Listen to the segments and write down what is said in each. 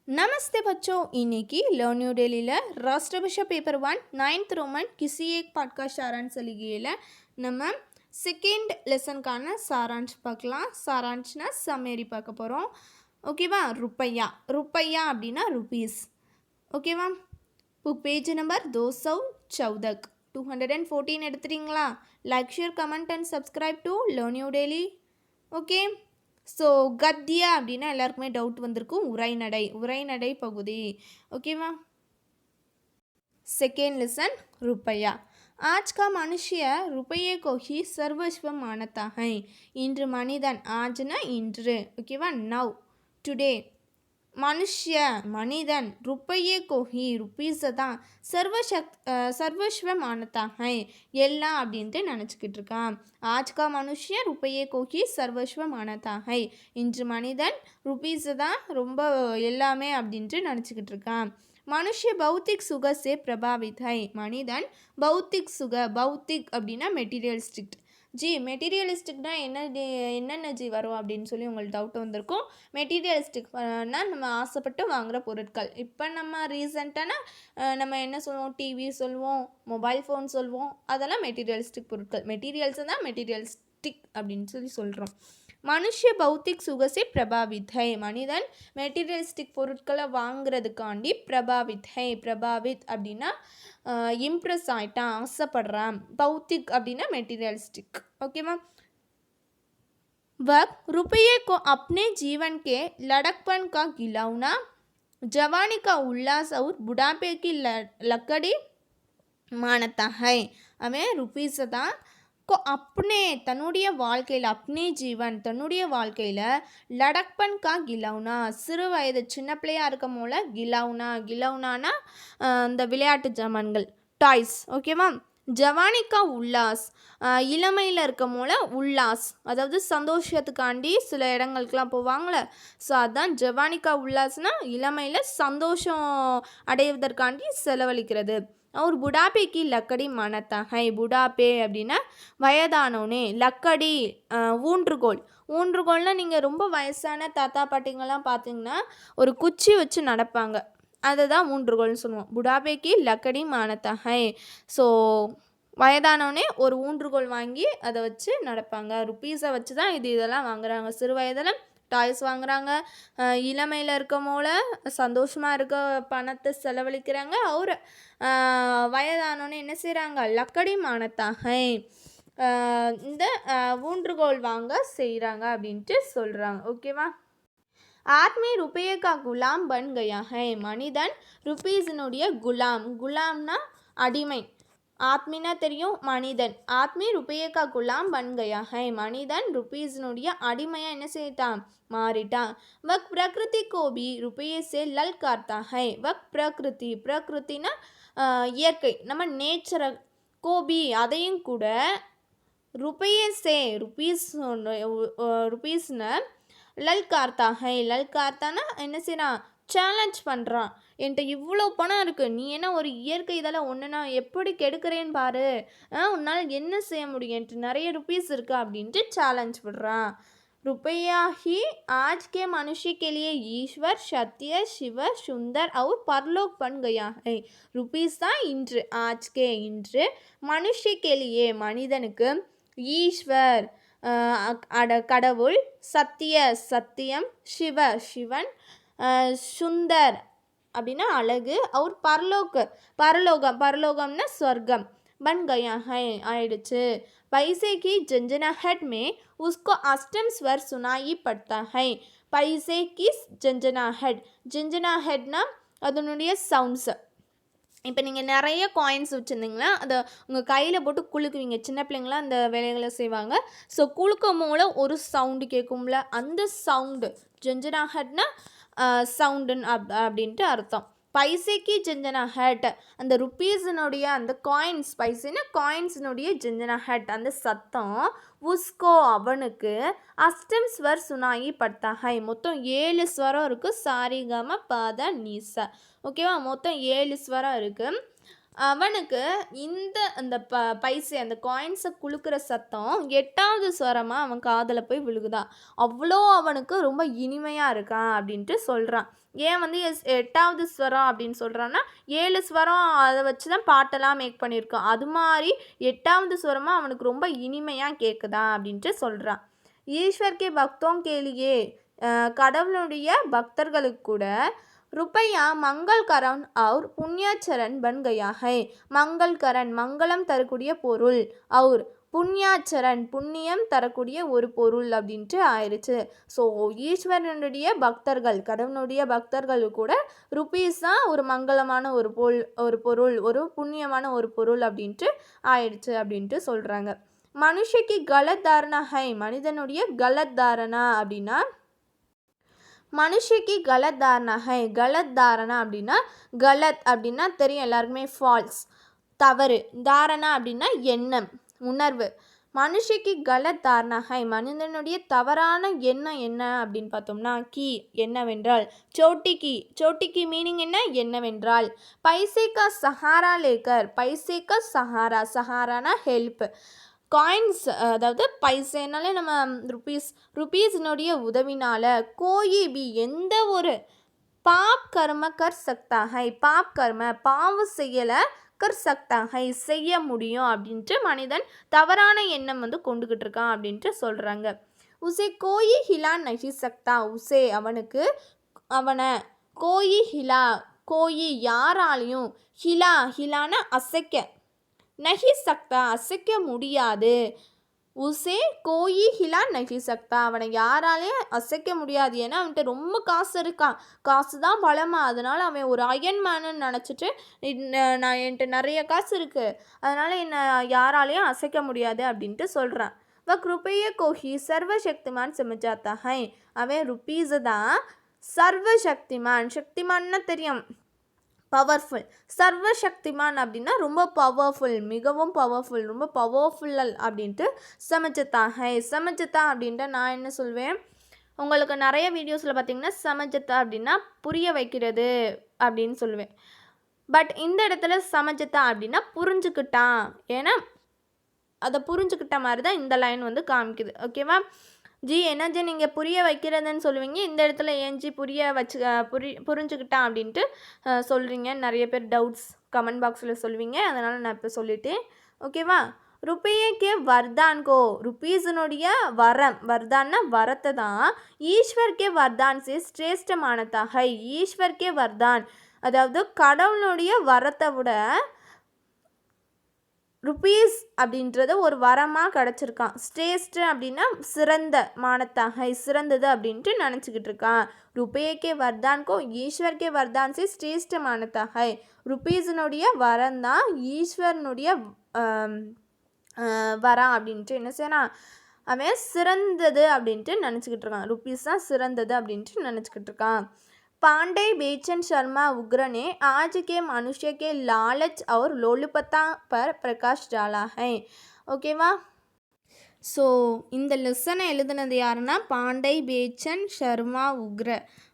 नमस्ते बच्चों, இன்னைக்கு लर्न न्यू डेलीயில் राष्ट्रभाषा पेपर 1 9th रोमन किसी एक पाठ का सारांश लिखिएला நம்ம செகண்ட் லெசனுக்கான சாராंश பார்க்கலாம். சாராंशனா சம்மரி பார்க்க போகிறோம். ஓகேவா? रुपया रुपया அப்படின்னா ருபீஸ். ஓகேவா? புக் பேஜ் நம்பர் 214 214 எடுத்துறீங்களா? Like share comment and subscribe to learn new daily. Okay. So கத்தியா அப்படின்னா எல்லாருக்குமே டவுட் வந்திருக்கும். உரைநடை பகுதி. ஓகேவா? सेकेंड लेसन रुपया. आज का मनुष्य रुपये को ही सर्वस्व मानता है. इंद्र मनिदन आज ना इंद्र. ओकेवा? नव टुडे मनुष्य मनिदन रुपये को ही रुपीस தான் सर्वस्व मानता है எல்லாம் அப்படின்ட்டு நினச்சிக்கிட்டு இருக்கான். आज का मनुष्य रुपये को ही सर्वस्व मानता है. இன்று மனிதன் ருபீஸ் தான் ரொம்ப எல்லாமே அப்படின்ட்டு நினச்சிக்கிட்டு இருக்கான். मनुष्य भौतिक सुख से प्रभावित है. मनिदन भौतिक सुख. भौतिक அப்படின்னா மெட்டீரியலிஸ்டிக். ஜி மெட்டீரியலிஸ்டிக்னா என்னென்ன ஜி வரும் அப்படின்னு சொல்லி உங்களுக்கு டவுட் வந்திருக்கும். மெட்டீரியலிஸ்டிக்னா நம்ம ஆசைப்பட்டு வாங்குகிற பொருட்கள். இப்போ நம்ம ரீசெண்டான நம்ம என்ன சொல்லுவோம், டிவி சொல்லுவோம், மொபைல் ஃபோன் சொல்லுவோம், அதெல்லாம் மெட்டீரியலிஸ்டிக் பொருட்கள். மெட்டீரியல்ஸை தான் மெட்டீரியலிஸ்டிக் அப்படின்னு சொல்லி சொல்கிறோம். மனுஷ பௌத்திக் சுகசே பிரபாவித் ஹை. மனிதன் மெட்டீரியலிஸ்டிக் பொருட்களை வாங்குறதுக்காண்டி பிரபாவித் ஹை. பிரபாவித் அப்படின்னா இம்ப்ரெஸ் ஆகிட்டான், ஆசைப்படுறான். பௌத்திக் அப்படின்னா மெட்டீரியலிஸ்டிக். ஓகேவா? वह रुपये को अपने जीवन के लड़कपन का गिलौना, जवानी का उल्लास और बुढ़ापे की लकड़ी मानता है. हमें रुपीस தான் को अपने தன்னுடைய வாழ்க்கையில் अपने जीवन தன்னுடைய வாழ்க்கையில் லடக்பன் கா கிலௌனா சிறு வயது சின்ன பிள்ளையாக இருக்கும் போல கிலௌனானா இந்த விளையாட்டு ஜாமான்கள், டாய்ஸ். ஓகேவா? ஜவானிக்கா உல்லாஸ் இளமையில் இருக்கும் போல உல்லாஸ், அதாவது சந்தோஷத்துக்காண்டி சில இடங்களுக்கெலாம் போவாங்களே, ஸோ அதுதான் ஜவானிக்கா உல்லாஸ்னால் இளமையில் சந்தோஷம் அடைவதற்காண்டி செலவழிக்கிறது. और बुढ़ापे की लकड़ी मानता है. बुढ़ापे அப்படின்னா வயதானோனே. லக்கடி ஊன்றுகோல்னால் நீங்கள் ரொம்ப வயசான தாத்தா பாட்டிங்கெல்லாம் பார்த்தீங்கன்னா ஒரு குச்சி வச்சு நடப்பாங்க, அதை தான் ஊன்றுகோல்னு சொல்லுவோம். புடாபேக்கு லக்கடி மானத்தா ஹை. ஸோ வயதானோடனே ஒரு ஊன்றுகோல் வாங்கி அதை வச்சு நடப்பாங்க. ருப்பீஸை வச்சு தான் இதெல்லாம் வாங்குறாங்க. சிறு வயதில் டாய்ஸ் வாங்குறாங்க, இளமையில் இருக்கும் போல சந்தோஷமாக இருக்க பணத்தை செலவழிக்கிறாங்க. அவர் வயதானோன்னு என்ன செய்கிறாங்க, லக்கடி மானத்தாக இந்த ஊன்றுகோல் வாங்க செய்கிறாங்க அப்படின்ட்டு சொல்கிறாங்க. ஓகேவா? ஆத்மி रुपये का गुलाम बन गया है. மனிதன் ருப்பீஸினுடைய குலாம்னா அடிமை. ஆத்மினா தெரியும், மனிதன். ஆத்மி रुपये का गुलाम बन गया है. மனிதன் ருப்பீஸினுடைய அடிமையாக என்ன செய்தான், மாறிட்டான். வக் பிரகிருதி கோபி रुपये से ललकारता है. வக் பிரகிருத்தினா இயற்கை, நம்ம நேச்சரை. கோபி அதையும் கூட रुपये से ருப்பீஸ்னு லல்கார்த்தா ஹை. லல்கார்த்தானா என்ன செய்யறான், சேலஞ்ச் பண்ணுறான். என்கிட்ட இவ்வளோ பணம் இருக்குது, நீ என்ன ஒரு இயற்கை இதெல்லாம் ஒன்றுனா எப்படி கெடுக்கிறேன்னு பாரு, உன்னால் என்ன செய்ய முடியும், என்கிட்ட நிறைய ருப்பீஸ் இருக்கா அப்படின்ட்டு சேலஞ்ச் பண்ணுறான். रुपया ही आज के मनुष्य के लिए ईश्वर, सत्य, शिव, सुंदर और परलोक बन गया है. रुपीस தான் இன்று, आज के இன்று, मनुष्य के लिए மனிதனுக்கு, ஈஸ்வர் கடவுள், சத்தியம் சிவன், சுந்தர் அப்படின்னா அழகு, அவர் பரலோகம்னா ஸ்வர்க்கம், बन गया है ஆயிடுச்சு. पैसे की झंझनाहट में उसको अष्टम स्वर सुनाई पड़ता है. पैसे की झंझनाहटனா அதனுடைய சவுண்ட்ஸு. இப்போ நீங்கள் நிறைய காயின்ஸ் வச்சுருந்தீங்கன்னா அதை உங்கள் கையில் போட்டு குலுக்குவீங்க. சின்ன பிள்ளைங்களாம் அந்த வேலைகளை செய்வாங்க. ஸோ குலுக்கும் மூலம் ஒரு சவுண்டு கேட்கும்ல, அந்த சவுண்டு ஜஞ்சனாஹட்னா சவுண்டுன்னு அப்படின்ட்டு அர்த்தம். பைசேக்கு ஜஞ்சனாஹட் அந்த ருப்பீஸினுடைய அந்த காயின்ஸ், பைசேனா காயின்ஸினுடைய ஜஞ்சனாஹட் அந்த சத்தம், உஸ்கோ அவனுக்கு, அஷ்டம் ஸ்வர் சுனாயி பட்டாஹை மொத்தம் 7 ஸ்வரம் இருக்குது. சாரிகம பாத நீசா. ஓகேவா? மொத்தம் 7 ஸ்வரம் இருக்குது. அவனுக்கு அந்த பைசை அந்த காயின்ஸை குலுக்கிற சத்தம் 8வது ஸ்வரமாக அவன் காதில் போய் விழுகுதா. அவ்வளோ அவனுக்கு ரொம்ப இனிமையாக இருக்கான் அப்படின்ட்டு சொல்கிறான். ஏன் வந்து 8வது ஸ்வரம் அப்படின்னு சொல்கிறான்னா 7 ஸ்வரம் அதை வச்சு தான் பாட்டெல்லாம் மேக் பண்ணியிருக்கான். அது மாதிரி 8வது ஸ்வரமாக அவனுக்கு ரொம்ப இனிமையாக கேட்குதா அப்படின்ட்டு சொல்கிறான். ஈஸ்வர் கே பக்தோं के लिए கடவுளுடைய பக்தர்களுக்கு கூட रुपया मंगल करण और पुण्याचरण बन गया है. मंगल करण மங்களம் தரக்கூடிய பொருள், और புண்ணியாச்சரன் புண்ணியம் தரக்கூடிய ஒரு பொருள் அப்படின்ட்டு ஆயிடுச்சு. ஸோ ஈஸ்வரனுடைய பக்தர்கள் கடவுளுடைய பக்தர்கள் கூட ருபீஸ் தான் ஒரு மங்களமான ஒரு பொருள் ஒரு புண்ணியமான ஒரு பொருள் அப்படின்ட்டு ஆயிடுச்சு அப்படின்ட்டு சொல்கிறாங்க. மனுஷக்கு கலத் தாரணா ஹை மனிதனுடைய கலத் தாரணா அப்படின்னா மனுஷக்கு கலத் தாரணா ஹை. கலத் தாரணா அப்படின்னா கலத் அப்படின்னா தெரியும் எல்லாருக்குமே ஃபால்ஸ் தவறு, தாரணா அப்படின்னா எண்ணம் உணர்வு. மனுஷக்கு கலத் தாரணா ஹை மனிதனுடைய தவறான எண்ணம் என்ன அப்படின்னு பார்த்தோம்னா கி என்னவென்றால் சோட்டிக்கு மீனிங் என்னவென்றால் பைசே கா சஹாரா லேக்கர். பைசே கா சஹாரானா ஹெல்ப். காயின்ஸ் அதாவது பைசேனாலே நம்ம ருபீஸினுடைய உதவினால் கோயி பி எந்த ஒரு பாப் கர்ம கர் சக்தா ஹை. பாப் கர்ம பாவ செய்யலை கர் சக்தா ஹை செய்ய முடியும் அப்படின்ட்டு மனிதன் தவறான எண்ணம் வந்து கொண்டுகிட்டு இருக்கான் அப்படின்ட்டு சொல்கிறாங்க. உசே கோயி ஹிலா நஹி சக்தா. உசே அவனை கோயி ஹிலா கோயி யாராலையும் ஹிலான அசைக்க நஹி சக்தா அசைக்க முடியாது. உசே கோயி ஹிலா நஹி சக்தா அவனை யாராலையும் அசைக்க முடியாது. ஏன்னா அவன்கிட்ட ரொம்ப காசு இருக்கான், காசு தான் பலமா. அதனால் அவன் ஒரு அயன்மேனு நினச்சிட்டு நான் என்கிட்ட நிறைய காசு இருக்குது அதனால் என்னை யாராலையும் அசைக்க முடியாது அப்படின்ட்டு சொல்கிறான். रुपये को ही सर्वशक्तिमान समझाता है. அவன் ருப்பீஸை தான் சக்திமான்னா தெரியும் பவர்ஃபுல். சர்வசக்திமான் அப்படின்னா ரொம்ப பவர்ஃபுல், மிகவும் பவர்ஃபுல், ரொம்ப பவர்ஃபுல் அப்படின்ட்டு சமஜத்தா அப்படின்ட்டு நான் என்ன சொல்வேன், உங்களுக்கு நிறைய வீடியோஸில் பார்த்தீங்கன்னா சமஜத்தா அப்படின்னா புரிய வைக்கிறது அப்படின்னு சொல்லுவேன். பட் இந்த இடத்துல சமஜத்தா அப்படின்னா புரிஞ்சுக்கிட்டான். ஏன்னா அதை புரிஞ்சுக்கிட்ட மாதிரி தான் இந்த லைன் வந்து காமிக்குது. ஓகேவா ஜி என்னஜி நீங்கள் புரிய வைக்கிறதுன்னு சொல்லுவீங்க, இந்த இடத்துல ஏஞ்சி புரிஞ்சுக்கிட்டான் அப்படின்ட்டு சொல்கிறீங்க. நிறைய பேர் டவுட்ஸ் கமெண்ட் பாக்ஸில் சொல்லுவீங்க, அதனால் நான் இப்போ சொல்லிட்டேன். ஓகேவா. ருப்பையேக்கே வர்தான்கோ ருப்பீஸினுடைய வர்தான்னா வரத்தை தான் ஈஸ்வர்கே வர்தான் சே சிரேஷ்டமானதாக. ஈஸ்வர்கே வர்தான் அதாவது கடவுளுடைய வரத்தை விட ருப்பீஸ் அப்படின்றது ஒரு வரமாக கிடச்சிருக்கான். ஸ்ரேஷ்ட அப்படின்னா சிறந்த மானத்தாக சிறந்தது அப்படின்ட்டு நினச்சிக்கிட்டு இருக்கான். ருப்பேக்கே வர்தான்கோ ஈஸ்வர்கே வர்தான் சே ஸ்ரேஷ்ட மானத்தாக. ருப்பீஸினுடைய வரம் தான் ஈஸ்வரனுடைய வரம் அப்படின்ட்டு என்ன செய்யறான், அவன் சிறந்தது அப்படின்ட்டு நினச்சிக்கிட்டு இருக்கான். ருப்பீஸ் தான் சிறந்தது அப்படின்ட்டு நினச்சிக்கிட்டு இருக்கான். पांडे बेचन शर्मा उग्र ने आज के मनुष्य के लालच और लोलुपता पर प्रकाश डाला है. ஓகேவா. ஸோ இந்த லெசனை எழுதுனது யாருன்னா பாண்டை பேச்சன் ஷர்மா உக்ர.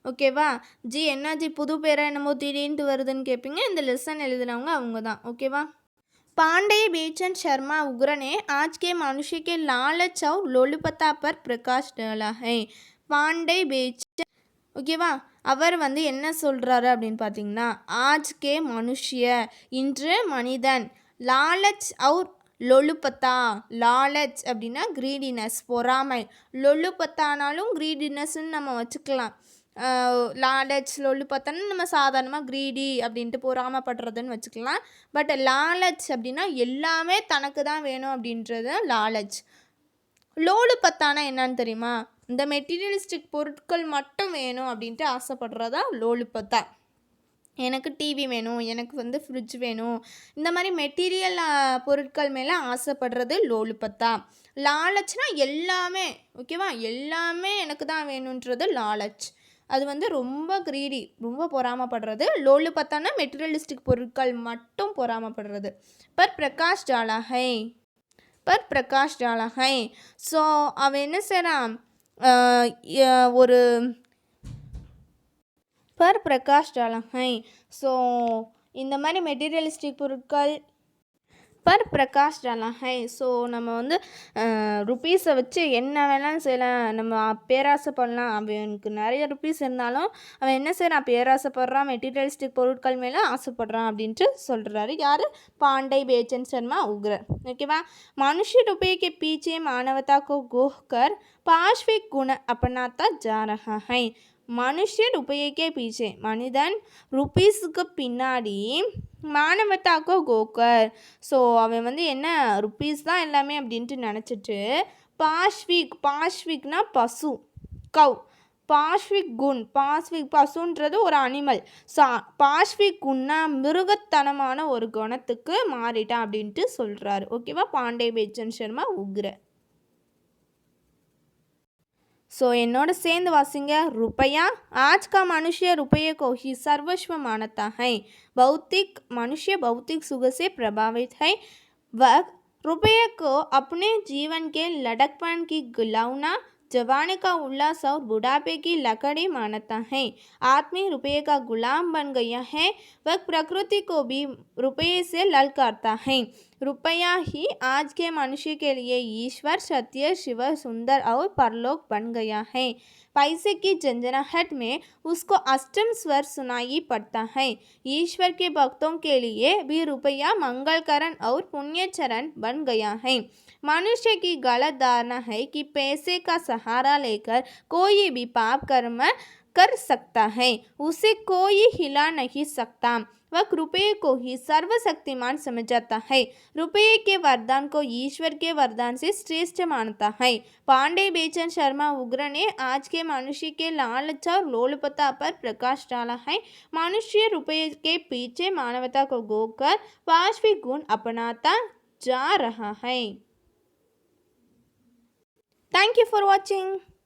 ஓகேவா. ஜி என்ன புது பேரை என்னமோ திடீர்னு வருதுன்னு கேட்பீங்க, இந்த லெசன் எழுதுனவங்க அவங்க தான். ஓகேவா. पांडे बेचन शर्मा उग्र ने आज के मनुष्य के लालच और लोलुपता पर प्रकाश डाला है. पांडे बेचन ஓகேவா. அவர் வந்து என்ன சொல்கிறாரு அப்படின்னு பார்த்தீங்கன்னா ஆஜ்கே மனுஷிய இன்று மனிதன் லாலச் அவுர் லொலுப்பத்தா. லாலச் அப்படின்னா க்ரீடினஸ் பொறாமை, லொலுப்பத்தானாலும் க்ரீடினஸ்ன்னு நம்ம வச்சுக்கலாம். லாலச் லொலுப்பத்தான்னு நம்ம சாதாரணமாக க்ரீடி அப்படின்ட்டு பொறாமப்படுறதுன்னு வச்சுக்கலாம். பட் லாலச் அப்படின்னா எல்லாமே தனக்கு தான் வேணும் அப்படின்றது லாலச். லோலுப்பத்தானா என்னன்னு தெரியுமா, இந்த மெட்டீரியலிஸ்டிக் பொருட்கள் மட்டும் வேணும் அப்படின்ட்டு ஆசைப்படுறதா லோலுப்பத்தா. எனக்கு டிவி வேணும், எனக்கு வந்து ஃப்ரிட்ஜ் வேணும், இந்த மாதிரி மெட்டீரியல் பொருட்கள் மேலே ஆசைப்படுறது லோலுப்பத்தா. லாலச்னா எல்லாமே. ஓகேவா. எல்லாமே எனக்கு தான் வேணுன்றது லாலச். அது வந்து ரொம்ப க்ரீடி, ரொம்ப பொறாமப்படுறது. லோலுப்பத்தானா மெட்டீரியலிஸ்டிக் பொருட்கள் மட்டும் பொறாமப்படுறது. பர் பிரகாஷ் டாலா ஹை. ஸோ அவன் என்ன செய்கிறான், ஒரு பர் பிரகாஷ் டாலா ஹை. ஸோ இந்த மாதிரி மெட்டீரியலிஸ்டிக் பொருட்கள் पर प्रकाश डाला है ஸோ நம்ம வந்து ருப்பீஸை வச்சு என்ன வேணாலும் செய்யலாம். நம்ம பேராசைப்படலாம். அவனுக்கு நிறைய ருப்பீஸ் இருந்தாலும் அவன் என்ன செய்கிறான், பேராசைப்படுறான், மெட்டீரியலிஸ்டிக் பொருட்கள் மேலே ஆசைப்படுறான் அப்படின்ட்டு சொல்கிறாரு. யார்? पांडे बेचन शर्मा उग्र. ओकेवा मनुष्य रुपये के पीछे मानवता को गोह कर पाशविक गुण अपनाता जा रहा है. மனுஷ ருப்பையே பீச்சே மனிதன் ருப்பீஸுக்கு பின்னாடி மானவத்தாக்கோ கோக்கர் ஸோ அவன் வந்து என்ன ருப்பீஸ் தான் எல்லாமே அப்படின்ட்டு நினச்சிட்டு பாஷ்விக்னா பசு கவ் பாஷ்விக் குண் பாஷ்விக் பசுன்றது ஒரு அனிமல் ஸோ பாஷ்விக் குண்ணா மிருகத்தனமான ஒரு குணத்துக்கு மாறிட்டான் அப்படின்ட்டு சொல்கிறாரு. ஓகேவா? பாண்டே बेचन शर्मा उग्र. सो என்னோட சேர்ந்து வாசிங்க. रुपया आज का मनुष्य रुपये को ही सर्वस्व मानता है. मनुष्य भौतिक सुख से प्रभावित है. वह रुपये को अपने जीवन के लड़कपन की गुलावना, जवानी का उल्लास और बुढ़ापे की लकड़ी मानता है. आदमी रुपये का गुलाम बन गया है. वह प्रकृति को भी रुपये से ललकारता है. रुपया ही आज के मनुष्य के लिए ईश्वर, सत्य, शिव, सुंदर और परलोक बन गया है. पैसे की झंझनाहट में उसको अष्टम स्वर सुनाई पड़ता है. ईश्वर के भक्तों के लिए भी रुपया मंगलकरण और पुण्यचरण बन गया है. मनुष्य की गलत धारणा है कि पैसे का सहारा लेकर कोई भी पाप कर्म कर सकता है. उसे कोई हिला नहीं सकता. वह रुपये को ही सर्वशक्तिमान समझता है. रुपये के वरदान को ईश्वर के वरदान से श्रेष्ठ मानता है. पांडे बेचन शर्मा उग्र ने आज के मनुष्य के लालच और लोलुपता पर प्रकाश डाला है. मनुष्य रुपये के पीछे मानवता को गोकर पाशविक गुण अपनाता जा रहा है. Thank you for watching.